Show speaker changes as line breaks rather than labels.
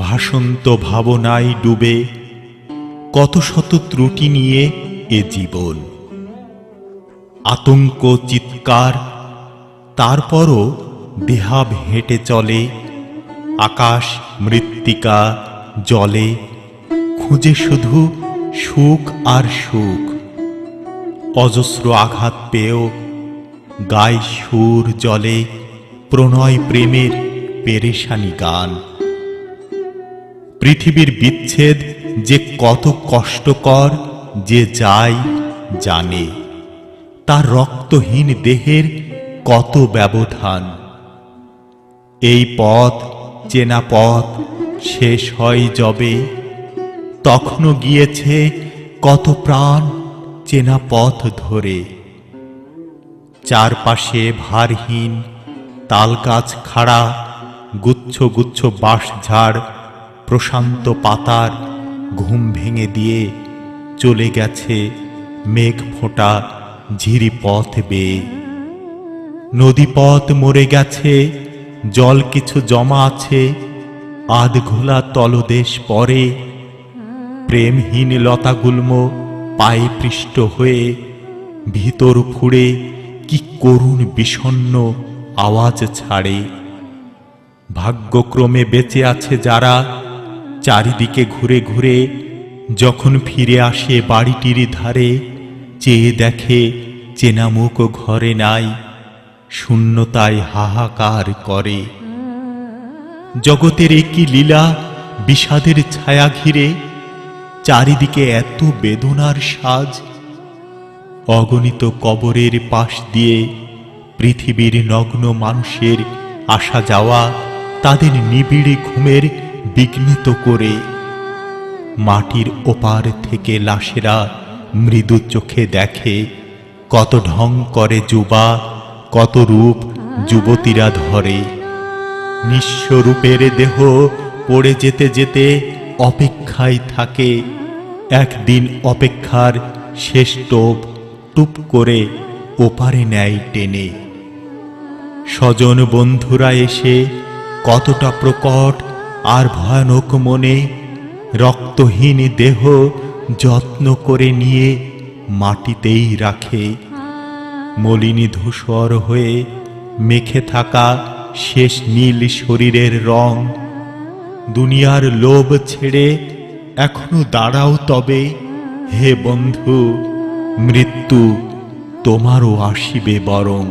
ভাসন্ত ভাবনায় ডুবে কত শত ত্রুটি নিয়ে এ জীবন, আতঙ্ক চিৎকার, তারপরও বেহাব হেঁটে চলে আকাশ মৃত্তিকা জলে, খুঁজে শুধু সুখ আর সুখ। অজস্র আঘাত পেয়েও গায় সুর জলে প্রণয় প্রেমের পেরেশানি গান। পৃথিবীর বিচ্ছেদ যে কত কষ্টকর যে যায় জানে, তার রক্তহীন দেহের কত ব্যবধান। এই পথ চেনা পথ শেষ হয় যবে, তখনও গিয়েছে কত প্রাণ চেনা পথ ধরে। চারপাশে ভারহীন তালগাছ খাড়া, গুচ্ছ গুচ্ছ বাঁশঝাড় প্রশান্ত পাতার ঘুম ভেঙে দিয়ে চলে গেছে মেঘ ফোঁটা ঝিরি পথ বেয়ে। নদীপথ মরে গেছে, জল কিছু জমা আছে আধঘোলা তলদেশ পরে। প্রেমহীন লতাগুল্ম পায়ে পৃষ্ঠ হয়ে ভিতর ফুঁড়ে কি করুণ বিষণ্ণ আওয়াজ ছাড়ে। ভাগ্যক্রমে বেঁচে আছে যারা, চারিদিকে ঘুরে ঘুরে যখন ফিরে আসে বাড়িটির ধারে, চেয়ে দেখে চেনা মুখ ঘরে নাই, শূন্যতায় হাহাকার করে। জগতের একই লীলা বিষাদের ছায়া ঘিরে, চারিদিকে এত বেদনার সাজ। অগণিত কবরের পাশ দিয়ে পৃথিবীর নগ্ন মানুষের আসা যাওয়া তাদের নিবিড় ঘুমের বিঘ্নিত করে। মাটির ওপার থেকে লাশেরা মৃদু চোখে দেখে কত ঢং করে যুবা, কত রূপ যুবতীরা ধরে। নিঃস্ব রূপের দেহ পড়ে যেতে যেতে অপেক্ষায় থাকে, একদিন অপেক্ষার শেষ টোপ টুপ করে ওপারে নেয় টেনে। স্বজন বন্ধুরা এসে কতটা প্রকট আর ভয়ানক মনে, রক্তহীন দেহ যত্ন করে নিয়ে মাটিতেই রাখে। মলিনী ধূসর হয়ে মেখে থাকা শেষ নীল শরীরের রং। দুনিয়ার লোভ ছেড়ে এখনো দাঁড়াও তবে, হে বন্ধু, মৃত্যু তোমারও আসিবে বরং।